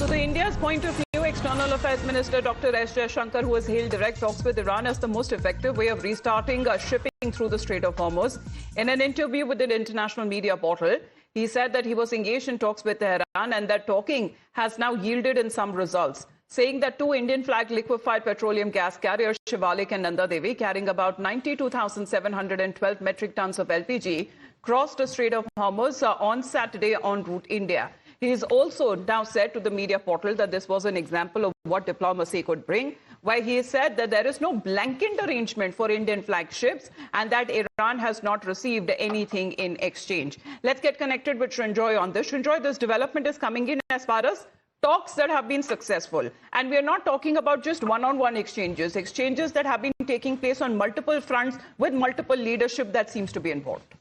So the India's point of view, External Affairs Minister Dr. S. Jaishankar, who has hailed direct talks with Iran as the most effective way of restarting shipping through the Strait of Hormuz. In an interview with an international media portal, he said that he was engaged in talks with Tehran and that talking has now yielded in some results, saying that two Indian-flagged liquefied petroleum gas carriers, Shivalik and Nandadevi, carrying about 92,712 metric tons of LPG, crossed the Strait of Hormuz on Saturday en route India. He has also now said to the media portal that this was an example of what diplomacy could bring, where he said that there is no blanket arrangement for Indian flagships and that Iran has not received anything in exchange. Let's get connected with Srinjoy on this. Srinjoy, this development is coming in as far as talks that have been successful. And we are not talking about just one-on-one exchanges that have been taking place on multiple fronts with multiple leadership that seems to be involved.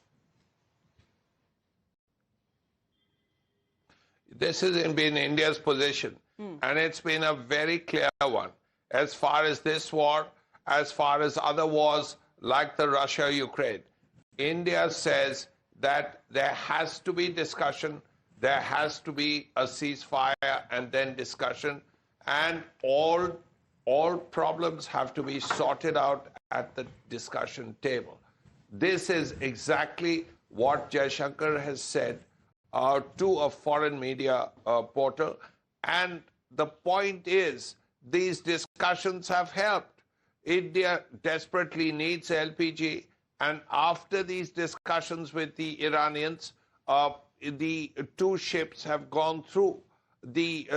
This has been India's position, and it's been a very clear one. As far as this war, as far as other wars like the Russia-Ukraine, India says that there has to be discussion, there has to be a ceasefire and then discussion, and all problems have to be sorted out at the discussion table. This is exactly what Jaishankar has said to a foreign media portal. And the point is, these discussions have helped. India desperately needs LPG. And after these discussions with the Iranians, the two ships have gone through the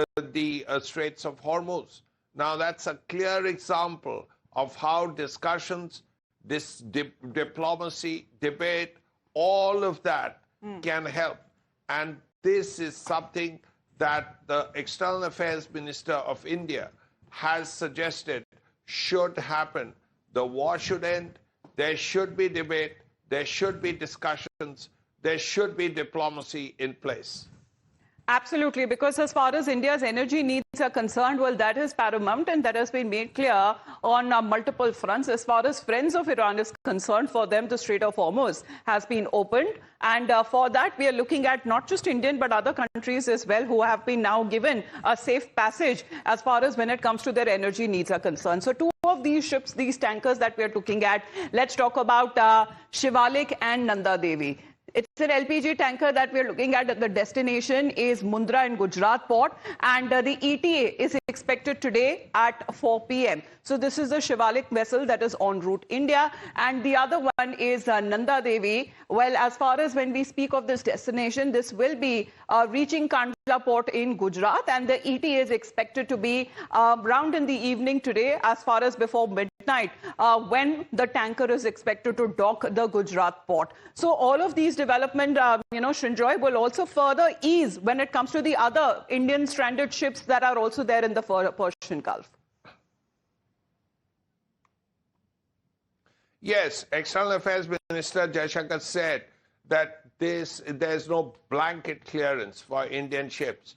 Straits of Hormuz. Now, that's a clear example of how discussions, diplomacy, debate, all of that can help. And this is something that the External Affairs Minister of India has suggested should happen. The war should end. There should be debate. There should be discussions. There should be diplomacy in place. Absolutely, because as far as India's energy needs are concerned, well, that is paramount and that has been made clear on multiple fronts. As far as friends of Iran is concerned, for them, the Strait of Hormuz has been opened. And for that, we are looking at not just Indian, but other countries as well who have been now given a safe passage as far as when it comes to their energy needs are concerned. So two of these ships, these tankers that we are looking at, let's talk about Shivalik and Nandadevi. It's an LPG tanker that we're looking at. The destination is Mundra in Gujarat port, and the ETA is expected today at 4 p.m. So this is the Shivalik vessel that is en route India, and the other one is Nandadevi. Well, as far as when we speak of this destination, this will be reaching Kandla port in Gujarat, and the ETA is expected to be around in the evening today, as far as before midnight, when the tanker is expected to dock the Gujarat port. So all of these development, Srinjoy, will also further ease when it comes to the other Indian stranded ships that are also there in the Persian Gulf. Yes, External Affairs Minister Jaishankar said that there's no blanket clearance for Indian ships.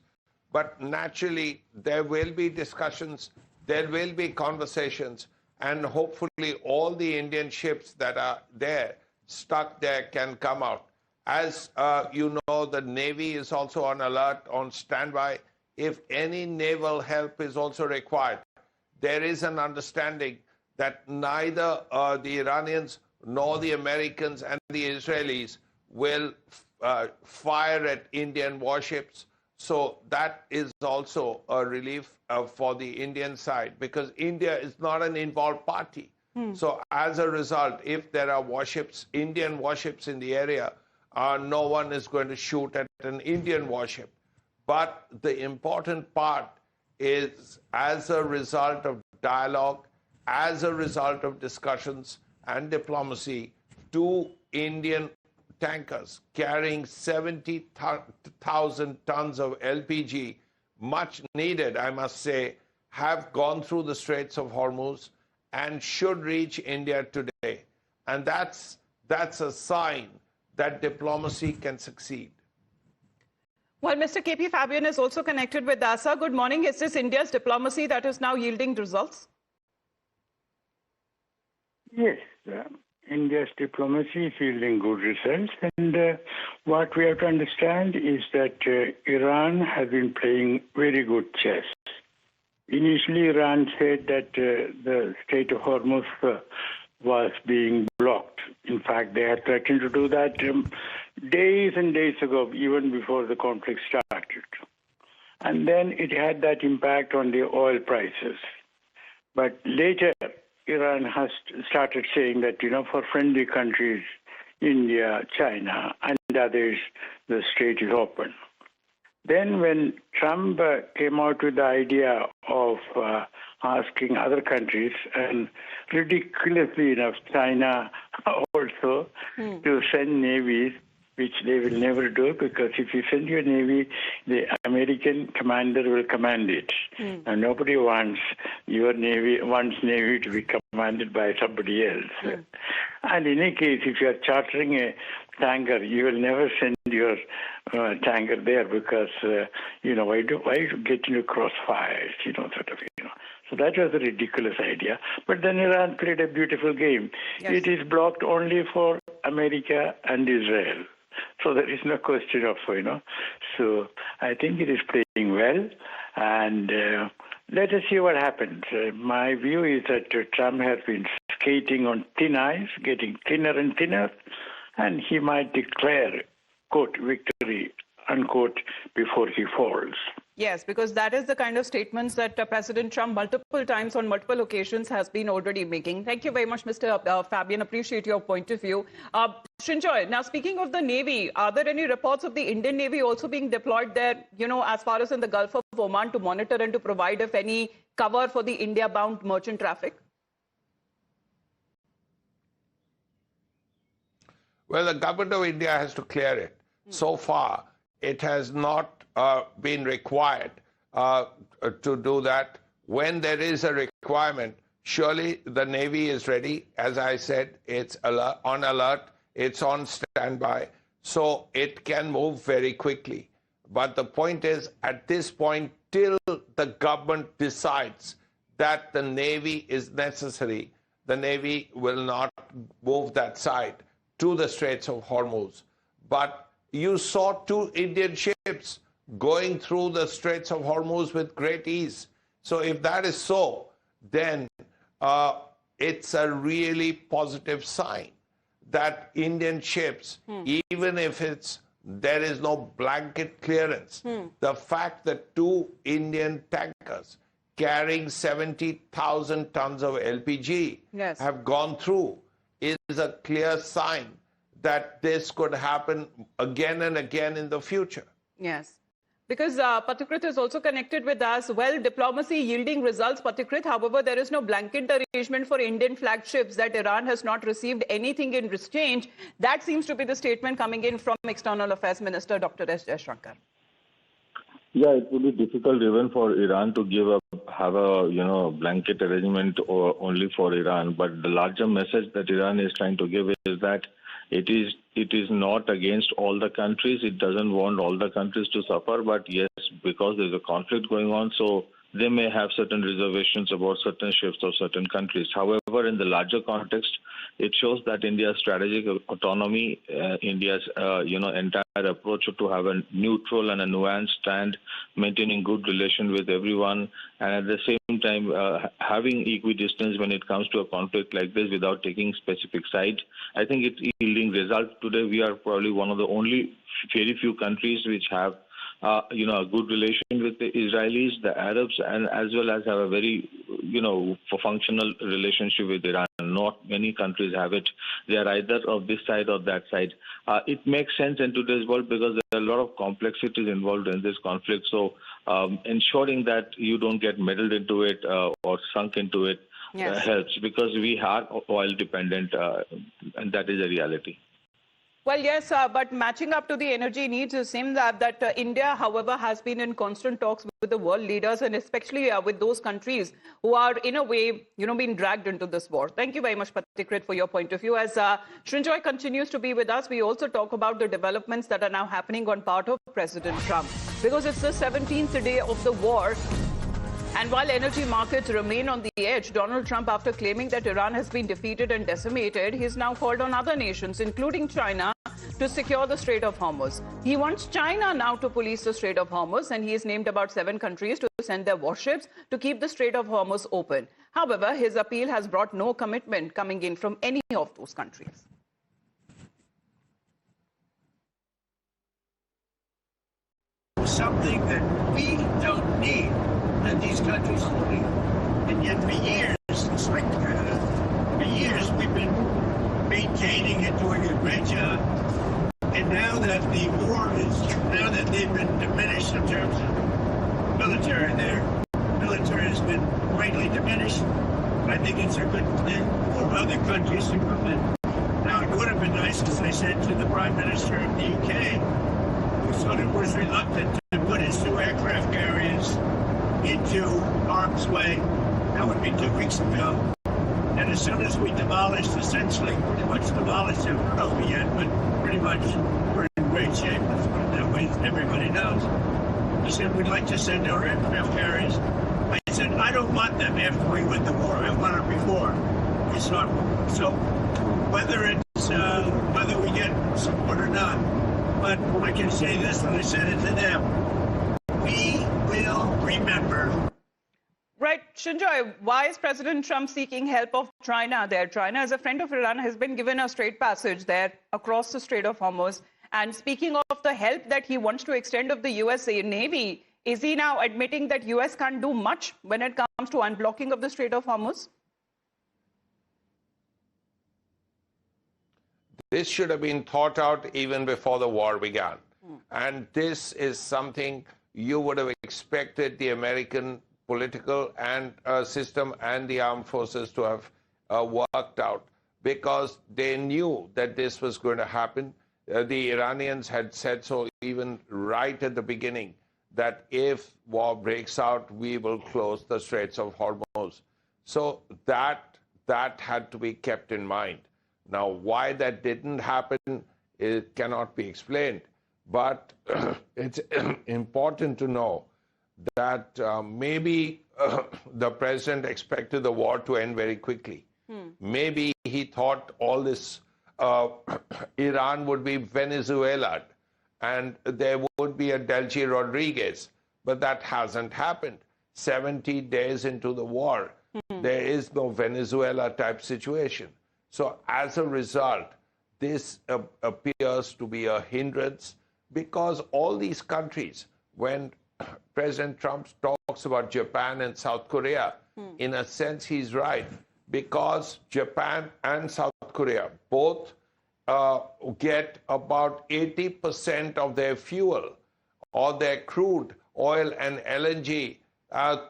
But naturally, there will be discussions, there will be conversations, and hopefully all the Indian ships that are there, stuck there, can come out. As you know, the Navy is also on alert, on standby. If any naval help is also required, there is an understanding that neither the Iranians nor the Americans and the Israelis will fire at Indian warships. So that is also a relief for the Indian side, because India is not an involved party. So as a result, if there are warships, Indian warships in the area, no one is going to shoot at an Indian warship. But the important part is, as a result of dialogue, as a result of discussions and diplomacy, two Indian tankers carrying 70,000 tons of LPG, much needed, I must say, have gone through the Straits of Hormuz and should reach India today. And that's a sign that diplomacy can succeed. Well, Mr. KP Fabian is also connected with DASA. Good morning. Is this India's diplomacy that is now yielding results? Yes. India's diplomacy is yielding good results. And what we have to understand is that Iran has been playing very good chess. Initially, Iran said that the Strait of Hormuz was being blocked. In fact, they had threatened to do that days and days ago, even before the conflict started. And then it had that impact on the oil prices. But later, Iran has started saying that, for friendly countries, India, China, and others, the strait is open. Then when Trump came out with the idea of asking other countries, and ridiculously enough, China also, to send navies, which they will never do, because if you send your navy, the American commander will command it. And nobody wants navy to be commanded by somebody else. And in any case, if you are chartering a tanker, you will never send your tanker there because, why get into crossfires, So that was a ridiculous idea. But then Iran played a beautiful game. Yes. It is blocked only for America and Israel. So there is no question of, So I think it is playing well. And let us see what happens. My view is that Trump has been skating on thin ice, getting thinner and thinner, and he might declare, quote, victory, unquote, before he falls. Yes, because that is the kind of statements that President Trump multiple times on multiple occasions has been already making. Thank you very much, Mr. Fabian. Appreciate your point of view. Srinjoy, now speaking of the Navy, are there any reports of the Indian Navy also being deployed there, as far as in the Gulf of Oman to monitor and to provide, if any, cover for the India-bound merchant traffic? Well, the government of India has to clear it. So far, it has not been required to do that. When there is a requirement, surely the Navy is ready. As I said, it's on alert, it's on standby, so it can move very quickly. But the point is, at this point, till the government decides that the Navy is necessary, the Navy will not move that side to the Straits of Hormuz. But you saw 2 Indian ships going through the Straits of Hormuz with great ease. So if that is so, then it's a really positive sign that Indian ships, even if there is no blanket clearance, the fact that 2 Indian tankers carrying 70,000 tons of LPG have gone through is a clear sign that this could happen again and again in the future. Yes. Because Patikrit is also connected with us. Well, diplomacy yielding results, Patikrit. However, there is no blanket arrangement for Indian flagships that Iran has not received anything in exchange. That seems to be the statement coming in from External Affairs Minister Dr. S. Jaishankar. Yeah, it would be difficult even for Iran to have a blanket arrangement or only for Iran. But the larger message that Iran is trying to give is that it is not against all the countries. It doesn't want all the countries to suffer. But yes, because there's a conflict going on, so they may have certain reservations about certain ships of certain countries. However, in the larger context, it shows that India's strategic autonomy, India's entire approach to have a neutral and a nuanced stand, maintaining good relation with everyone, and at the same time having equidistance when it comes to a conflict like this without taking specific sides. I think it's yielding results. Today, we are probably one of the only very few countries which have a good relation with the Israelis, the Arabs, and as well as have a very, functional relationship with Iran. Not many countries have it. They are either of this side or that side. It makes sense in today's world because there are a lot of complexities involved in this conflict. So ensuring that you don't get meddled into it or sunk into it helps, because we are oil dependent, and that is a reality. Well, yes, but matching up to the energy needs, it seems that India, however, has been in constant talks with the world leaders, and especially with those countries who are, in a way, being dragged into this war. Thank you very much, Patikrit, for your point of view. As Srinjoy continues to be with us, we also talk about the developments that are now happening on part of President Trump, because it's the 17th day of the war. And while energy markets remain on the edge, Donald Trump, after claiming that Iran has been defeated and decimated, he's now called on other nations, including China, to secure the Strait of Hormuz. He wants China now to police the Strait of Hormuz, and he has named about 7 countries to send their warships to keep the Strait of Hormuz open. However, his appeal has brought no commitment coming in from any of those countries. Something that we don't need, that these countries don't need. And yet for years, it's like, for years we've been maintaining and doing a great job. And now that the war is, now that they've been diminished in terms of military, their military has been greatly diminished, I think it's a good thing for other countries to come in. Now, it would have been nice, as I said to the Prime Minister of the UK, who sort of was reluctant to put his 2 aircraft carriers into harm's way. That would be 2 weeks ago. And as soon as we demolished, essentially, pretty much demolished it, we're not over yet, but pretty much we're in great shape. Let's put it that way, everybody knows. He said, we'd like to send our aircraft carriers. I said, I don't want them after we win the war. I want them before we start. So whether it's, whether we get support or not, but I can say this, and I said it to them, we will remember. Right, Shinjoy, why is President Trump seeking help of China there? China, as a friend of Iran, has been given a straight passage there across the Strait of Hormuz. And speaking of the help that he wants to extend of the US Navy, is he now admitting that US can't do much when it comes to unblocking of the Strait of Hormuz? This should have been thought out even before the war began. And this is something you would have expected the American political and system and the armed forces to have worked out, because they knew that this was going to happen. The Iranians had said so even right at the beginning, that if war breaks out, we will close the Straits of Hormuz. So that had to be kept in mind. Now, why that didn't happen, it cannot be explained. But it's important to know that maybe the president expected the war to end very quickly. Maybe he thought all this, Iran would be Venezuela and there would be a Delcy Rodriguez, but that hasn't happened. 70 days into the war, there is no Venezuela type situation. So as a result, this appears to be a hindrance, because all these countries, when President Trump talks about Japan and South Korea, in a sense he's right, because Japan and South Korea both get about 80% of their fuel or their crude oil and LNG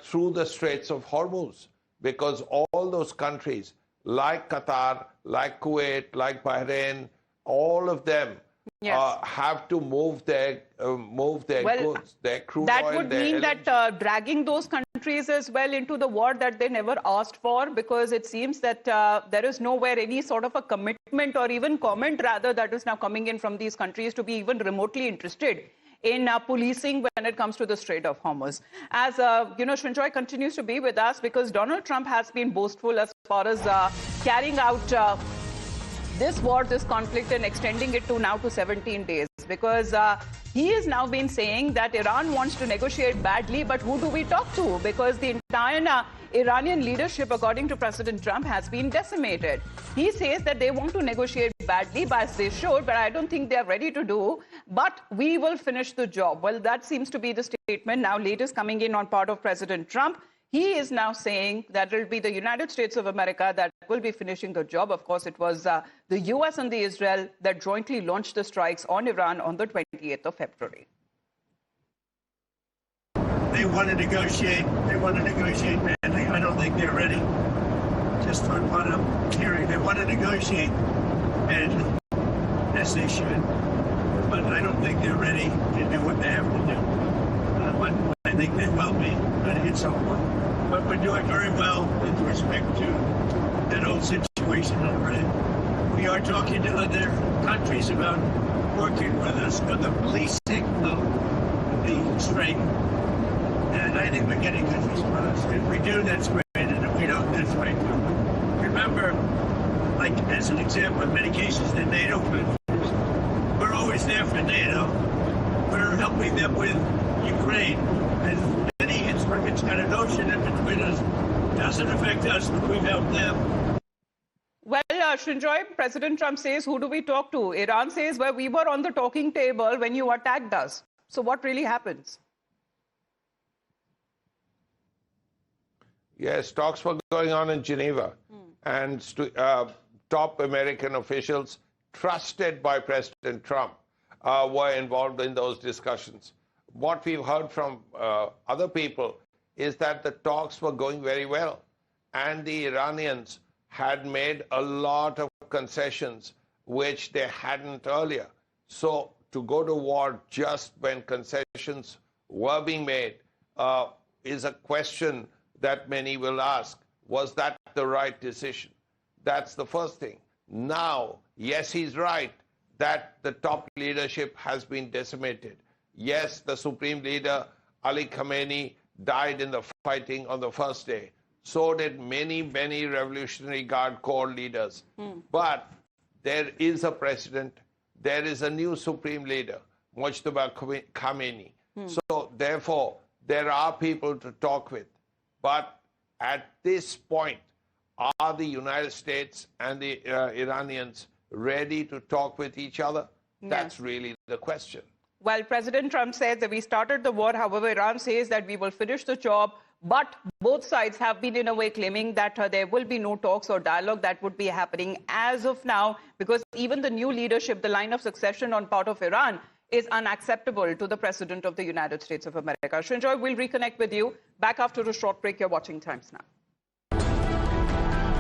through the Straits of Hormuz, because all those countries, like Qatar, like Kuwait, like Bahrain, all of them have to move their goods, their crude that oil. That would mean LNG. that dragging those countries as well into the war that they never asked for, because it seems that there is nowhere any sort of a commitment or even comment rather that is now coming in from these countries to be even remotely interested in policing when it comes to the Strait of Hormuz. As Shinjoy continues to be with us, because Donald Trump has been boastful as far as carrying out this war, this conflict, and extending it to now to 17 days, because he has now been saying that Iran wants to negotiate badly, but who do we talk to? Because the entire Iranian leadership, according to President Trump, has been decimated. He says that they want to negotiate badly, as they should, but I don't think they're ready to do. But we will finish the job. Well, that seems to be the statement now latest coming in on part of President Trump. He is now saying that it will be the United States of America that will be finishing the job. Of course, it was the US and the Israel that jointly launched the strikes on Iran on the 28th of February. They want to negotiate. They want to negotiate badly. I don't think they're ready. Just on what I'm hearing, they want to negotiate badly, as they should. But I don't think they're ready to do what they have to do. But I think they will be at some point. But we're doing very well with respect to that old situation already. We are talking to other countries about working with us for the policing of the strait. And I think we're getting good response. If we do, that's great. And if we don't, that's right too. Remember, like as an example, in many cases, the NATO countries, we're always there for NATO. We're helping them with Ukraine. And many instruments got a notion in between us. Doesn't affect us, but we've helped them. Well, Shinjoy, President Trump says, who do we talk to? Iran says, well, we were on the talking table when you attacked us. So what really happens? Yes, talks were going on in Geneva. And top American officials trusted by President Trump were involved in those discussions. What we've heard from other people is that the talks were going very well. And the Iranians had made a lot of concessions which they hadn't earlier. So to go to war just when concessions were being made is a question that many will ask. Was that the right decision? That's the first thing. Now, yes, he's right that the top leadership has been decimated. Yes, the supreme leader, Ali Khamenei, died in the fighting on the first day. So did many, many Revolutionary Guard Corps leaders. But there is a president. There is a new supreme leader, Mujtaba Khamenei. So therefore, there are people to talk with. But at this point, are the United States and the Iranians ready to talk with each other? Yes. That's really the question. Well, President Trump said that we started the war. However, Iran says that we will finish the job. But both sides have been, in a way, claiming that there will be no talks or dialogue that would be happening as of now, because even the new leadership, the line of succession on part of Iran, is unacceptable to the President of the United States of America. Shinjoy, we'll reconnect with you back after a short break. You're watching Times Now.